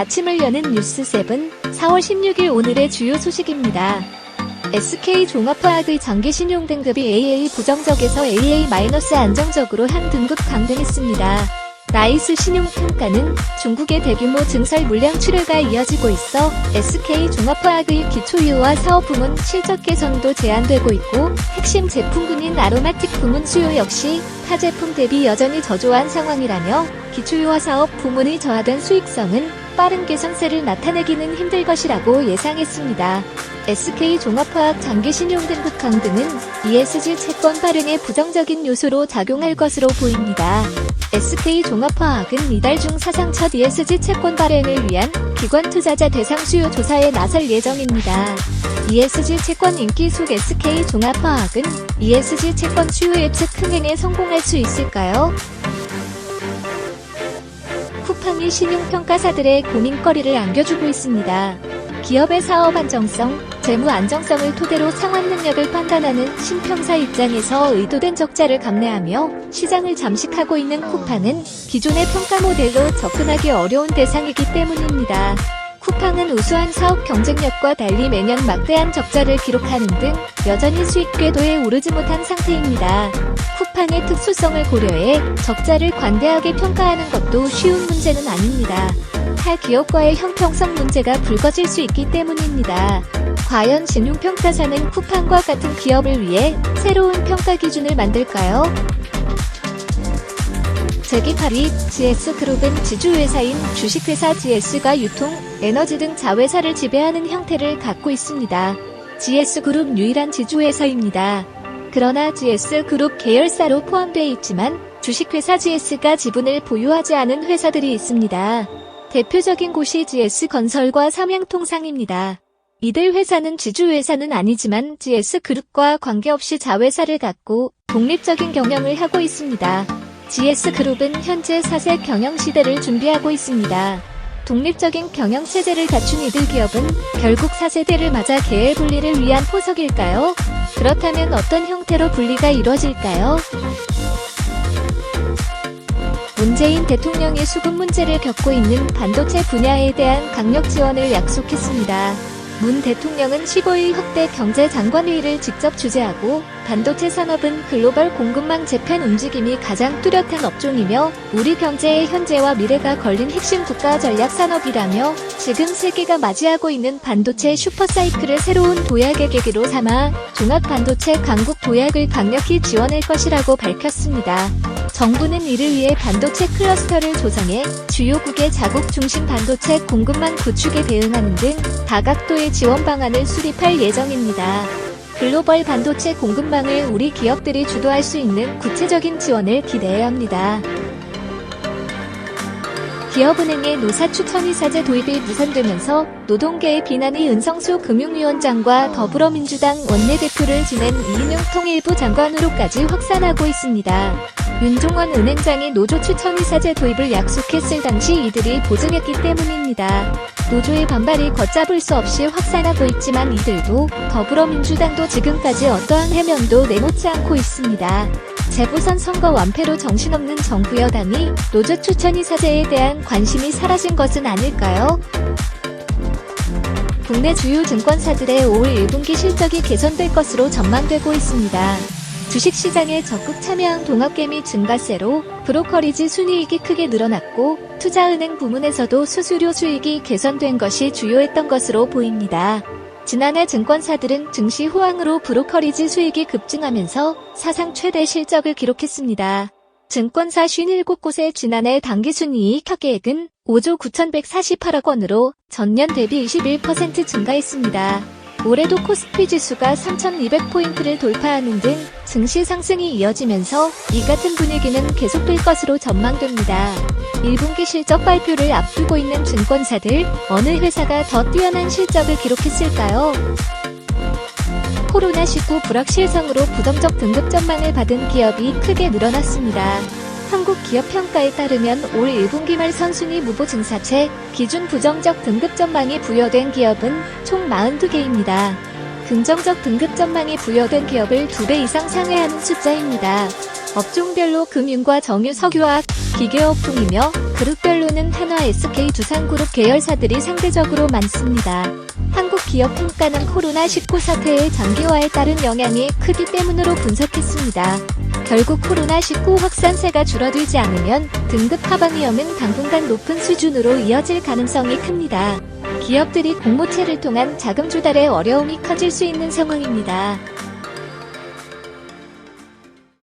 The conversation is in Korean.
아침을 여는 뉴스7 4월 16일 오늘의 주요 소식입니다. SK종합화학의 장기신용 등급이 AA 부정적에서 AA- 안정적으로 한 등급 강등했습니다. 나이스 신용평가는 중국의 대규모 증설 물량 출하가 이어지고 있어 SK종합화학의 기초유효화 사업 부문 실적 개선도 제한되고 있고 핵심 제품군인 아로마틱 부문 수요 역시 타 제품 대비 여전히 저조한 상황이라며 기초유효화 사업 부문의 저하된 수익성은 빠른 개선세를 나타내기는 힘들 것이라고 예상했습니다. SK종합화학 장기신용 등급 강등은 ESG 채권 발행에 부정적인 요소로 작용할 것으로 보입니다. SK종합화학은 이달 중 사상 첫 ESG 채권 발행을 위한 기관 투자자 대상 수요 조사에 나설 예정입니다. ESG 채권 인기 속 SK종합화학은 ESG 채권 수요 예측 흥행에 성공할 수 있을까요? 쿠팡이 신용평가사들의 고민거리를 안겨주고 있습니다. 기업의 사업 안정성, 재무 안정성을 토대로 상환 능력을 판단하는 신평사 입장에서 의도된 적자를 감내하며 시장을 잠식하고 있는 쿠팡은 기존의 평가 모델로 접근하기 어려운 대상이기 때문입니다. 쿠팡은 우수한 사업 경쟁력과 달리 매년 막대한 적자를 기록하는 등 여전히 수익 궤도에 오르지 못한 상태입니다. 쿠팡의 특수성을 고려해 적자를 관대하게 평가하는 것도 쉬운 문제는 아닙니다. 타 기업과의 형평성 문제가 불거질 수 있기 때문입니다. 과연 신용평가사는 쿠팡과 같은 기업을 위해 새로운 평가 기준을 만들까요? 제8위 GS그룹은 지주회사인 주식회사 GS가 유통, 에너지 등 자회사를 지배하는 형태를 갖고 있습니다. GS그룹 유일한 지주회사입니다. 그러나 GS그룹 계열사로 포함되어 있지만 주식회사 GS가 지분을 보유하지 않은 회사들이 있습니다. 대표적인 곳이 GS건설과 삼양통상입니다. 이들 회사는 지주회사는 아니지만 GS그룹과 관계없이 자회사를 갖고 독립적인 경영을 하고 있습니다. GS그룹은 현재 4세 경영시대를 준비하고 있습니다. 독립적인 경영체제를 갖춘 이들 기업은 결국 4세대를 맞아 계열 분리를 위한 포석일까요? 그렇다면 어떤 형태로 분리가 이루어질까요? 문재인 대통령이 수급 문제를 겪고 있는 반도체 분야에 대한 강력 지원을 약속했습니다. 문 대통령은 15일 확대 경제장관회의를 직접 주재하고 반도체 산업은 글로벌 공급망 재편 움직임이 가장 뚜렷한 업종이며 우리 경제의 현재와 미래가 걸린 핵심 국가 전략 산업이라며 지금 세계가 맞이하고 있는 반도체 슈퍼사이클을 새로운 도약의 계기로 삼아 종합반도체 강국 도약을 강력히 지원할 것이라고 밝혔습니다. 정부는 이를 위해 반도체 클러스터를 조성해 주요국의 자국 중심 반도체 공급망 구축에 대응하는 등 다각도의 지원 방안을 수립할 예정입니다. 글로벌 반도체 공급망을 우리 기업들이 주도할 수 있는 구체적인 지원을 기대해야 합니다. 기업은행의 노사추천이사제 도입이 무산되면서 노동계의 비난이 은성수 금융위원장과 더불어민주당 원내대표를 지낸 이인용 통일부 장관으로까지 확산하고 있습니다. 윤종원 은행장이 노조 추천이사제 도입을 약속했을 당시 이들이 보증했기 때문입니다. 노조의 반발이 걷잡을 수 없이 확산하고 있지만 이들도 더불어민주당도 지금까지 어떠한 해명도 내놓지 않고 있습니다. 재보선 선거 완패로 정신없는 정부 여당이 노조 추천이사제에 대한 관심이 사라진 것은 아닐까요? 국내 주요 증권사들의 올 1분기 실적이 개선될 것으로 전망되고 있습니다. 주식시장에 적극 참여한 동업개미 증가세로 브로커리지 순이익이 크게 늘어났고 투자은행 부문에서도 수수료 수익이 개선된 것이 주요했던 것으로 보입니다. 지난해 증권사들은 증시 호황으로 브로커리지 수익이 급증하면서 사상 최대 실적을 기록했습니다. 증권사 57곳의 지난해 당기순이익 합계액은 5조 9,148억 원으로 전년 대비 21% 증가했습니다. 올해도 코스피 지수가 3,200포인트를 돌파하는 등 증시 상승이 이어지면서 이 같은 분위기는 계속될 것으로 전망됩니다. 1분기 실적 발표를 앞두고 있는 증권사들, 어느 회사가 더 뛰어난 실적을 기록했을까요? 코로나19 불확실성으로 부정적 등급 전망을 받은 기업이 크게 늘어났습니다. 한국기업평가에 따르면 올 1분기 말 선순위 무보 증사채 기준 부정적 등급 전망이 부여된 기업은 총 42개입니다. 긍정적 등급 전망이 부여된 기업을 2배 이상 상회하는 숫자입니다. 업종별로 금융과 정유, 석유화학, 기계업종이며 그룹별로는 한화, SK, 두산그룹 계열사들이 상대적으로 많습니다. 한국 기업 평가는 코로나19 사태의 장기화에 따른 영향이 크기 때문으로 분석했습니다. 결국 코로나19 확산세가 줄어들지 않으면 등급 하방 위험은 당분간 높은 수준으로 이어질 가능성이 큽니다. 기업들이 공모체를 통한 자금 조달에 어려움이 커질 수 있는 상황입니다.